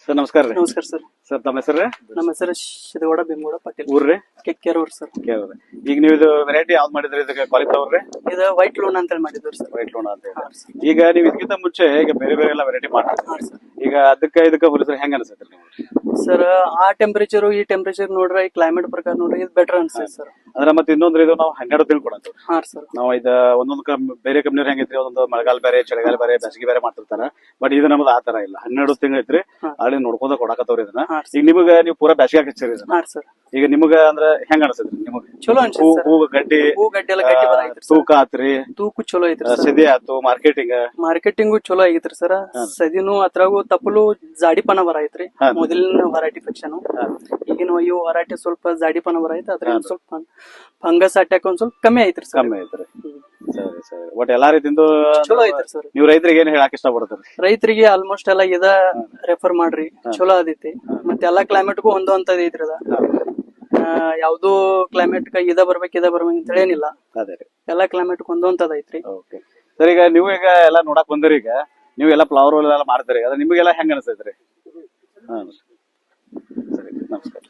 Sir ನಮಸ್ಕಾರ ರೀ. ನಮಸ್ಕಾರ ಸರ್. ಸರ್ ತಮ್ಮ ಹೆಸರು? ನಮ್ಮ ಹೆಸರು ಶಿದಗೌಡ ಭೀಮಗೌಡ ಪಾಟೀಲ್. ಊರ್ರಿ? ಕೆರೂರ್ ಸರ್. ಕೇಳಿದ್ರೆ ಈಗ ನೀವು ಇದು ವೆರೈಟಿ ಯಾವ್ದು ಮಾಡಿದ್ರಿ? ಇದಕ್ಕೆ ಕಾಲಿಫ್ಲವರ್ ರೀ? ಇದು ವೈಟ್ ಲೋನ್ ಅಂತ ಹೇಳಿ ಮಾಡಿದ್ರು ಸರ್. ವೈಟ್ ಲೋನ್ ಅಂತ ಹೇಳಿ. ಈಗ ನೀವು ಇದಕ್ಕಿಂತ ಮುಂಚೆ ಈಗ ಬೇರೆ ಬೇರೆ ಎಲ್ಲ ವೆರೈಟಿ ಮಾಡ್ತೀರಿ. ಈಗ ಇದಕ್ಕೆ ಹೋಲಿಸಿದ್ರೆ ಹೆಂಗ ಅನ್ಸುತ್ತೆ ನಿಮ್ಗೆ? ಸರ್ ಆ ಟೆಂಪರೇಚರ್ ಈ ಟೆಂಪರೇಚರ್ ನೋಡ್ರಿ, ಈ ಕ್ಲೈಮೇಟ್ ಪ್ರಕಾರ ನೋಡ್ರಿ ಇದು ಬೆಟರ್ ಅನ್ಸುತ್ತೆ ಸರ್. ಅಂದ್ರೆ ಮತ್ತೆ ಇನ್ನೊಂದ್ರೆ ಇದು ನಾವು 12 ತಿಂಗಳು ಕೊಡಂತೀವಿ. ಹಾ ಸರ್. ನಾವು ಇದು ಒಂದೊಂದು ಬೇರೆ ಕಂಪ್ನಿ ಹೆಂಗೈತ್ರಿ, ಒಂದೊಂದು ಮಳೆಗಾಲ ಬೇರೆ, ಚಳಿಗಾಲ ಬೇರೆ, ಬೇಸಿಗೆ ಬೇರೆ ಮಾಡ್ತಿರ್ತಾರ. ಬಟ್ ಇದು ನಮ್ದು ಆ ತರ ಇಲ್ಲ, 12 ತಿಂಗಳು ಐತ್ರಿ. ಅಲ್ಲಿ ನೋಡ್ಕೊಂಡ ಕೊಡಕತ್ತವ್ರಿ ಇದನ್ನ. ಈಗ ನಿಮ್ಗ ನೀವು ಪೂರಾ ಬೇಸಿಗೆ ಹಚ್ಚಿರಿ ಇದನ್ನ. ಈಗ ನಿಮ್ಗ ಅಂದ್ರೆ ಹೆಂಗ ಅನ್ಸತ್ರಿ ನಿಮ್ಗೆ? ಚಲೋ ಅನ್ಸುತ್ತೆ. ಹೂ ಗಡ್ಡಿ ಎಲ್ಲ ಗಟ್ಟಿ ಬರೈತ್ರಿ. ತೂಕ ಆತ್ರಿ, ತೂಕು ಚಲೋ ಐತ್ರಿ. ಸದಿ ಆತು, ಮಾರ್ಕೆಟಿಂಗು ಚಲೋ ಆಗೈತ್ರಿ ಸರ್. ಸದಿನು ಅದ್ರಾಗು ತಪ್ಪಲು ಜಾಡಿಪನ ಬರೈತ್ರಿ. ಮೊದಲಿನ ವೆರೈಟಿ ಫೆಕ್ಷನ್. ಈಗಿನ ಇವು ವೆರೈಟಿ ಸ್ವಲ್ಪ ಜಾಡಿಪನ ಬರೈತಿ. ಅದ್ರ ಸ್ವಲ್ಪ ಫಂಗಸ್ ಅಟ್ಯಾಕ್ ಒಂದ್ ಸ್ವಲ್ಪ ಕಮ್ಮಿ ಐತ್ರಿ ಸರ್. ಕಮ್ಮಿ ಐತ್ರಿ. ಸರಿ ಸರಿ. ಒಟ್ ಎಲ್ಲಾ ರೀತಿಯಿಂದ ಚಲೋ ಐತ್ರಿ ಸರ್. ನೀವು ರೈತರಿಗೆ ಏನ್ ಹೇಳಕ್ ಇಷ್ಟ ಪಡ್ತೀರಿ? ರೈತರಿಗೆ ಆಲ್ಮೋಸ್ಟ್ ಎಲ್ಲ ಇದ ರೆಫರ್ ಮಾಡ್ರಿ, ಚಲೋ ಅದೈತಿ. ಮತ್ತೆ ಎಲ್ಲಾ ಕ್ಲೈಮೇಟ್ಗೂ ಹೊಂದುವಂತದ್ ಐತ್ರಿ ಅದ. ಯಾವ್ದು ಕ್ಲೈಮೇಟ್ ಇದ ಬರ್ಬೇಕು ಅಂತ ಏನಿಲ್ಲ. ಎಲ್ಲಾ ಕ್ಲೈಮೇಟ್ ಹೊಂದುವಂತದ್ ಐತ್ರಿ. ಸರ್ ಈಗ ನೀವು ಈಗ ಎಲ್ಲಾ ನೋಡಕ್ ಬಂದಿರಿ, ಈಗ ನೀವು ಎಲ್ಲಾ ಫ್ಲವರ್ ಎಲ್ಲ ಮಾಡ್ತೀರಿ, ಅದ ನಿಮಗೆಲ್ಲ ಹೆಂಗ ಅನಿಸ್ತೈತ್ರಿ? ಹಾ ಸರಿ, ನಮಸ್ಕಾರ.